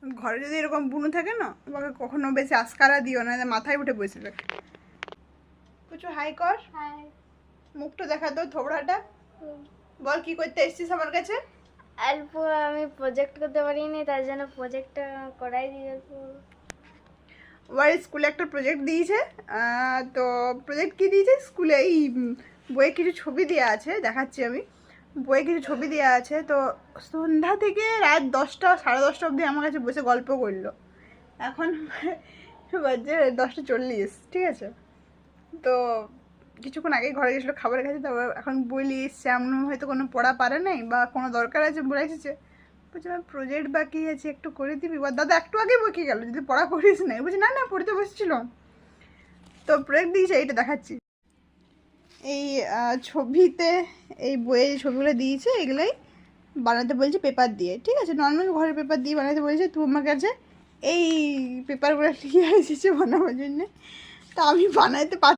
ঘরে যদি এরকম বুনু থাকে না, তোমাকে কখনো বেশি আস্কারা দিও না, মাথায় উঠে বসবে। কিছু হাই কর, মুখটা দেখা তো, থোবড়াটা বল কি করতে এসেছিস আমার কাছে। অল্প আমি প্রজেক্ট করতে পারিনি, তার জন্য প্রজেক্টটা করাই দিয়েছি। ওর স্কুলে একটা প্রজেক্ট দিয়েছে, তো প্রজেক্ট কি দিয়েছে স্কুলে, এই বইয়ে কিছু ছবি দেওয়া আছে, দেখাচ্ছি আমি। বইয়ে কিছু ছবি দেওয়া আছে, তো সন্ধ্যা থেকে রাত 10টা 10:30 অবধি আমার কাছে বসে গল্প করলো। এখন বাজে 10:40, ঠিক আছে। তো কিছুক্ষণ আগে ঘরে গেছিলো খাবারের কাছে, তারপর এখন বলি শ্যামনু হয়তো কোনো পড়া পারে নাই বা কোনো দরকার আছে বলে এসেছে, বলছে আমার প্রজেক্ট বাকি আছে একটু করে দিবি, বা দাদা একটু আগে বকে গেল যদি পড়া করিস না, বলছি না না পড়তে বসেছিল। তো প্রজেক্ট দিয়েছে, এইটা দেখাচ্ছি। এই ছবিতে, এই বইয়ে যে ছবিগুলো দিয়েছে এগুলোই বানাতে বলছে পেপার দিয়ে, ঠিক আছে, নর্মাল ঘরের পেপার দিয়ে বানাতে বলেছে। তুই আমার কাছে এই পেপারগুলো নিয়ে এসেছে বানাবার জন্যে, তা আমি বানাইতে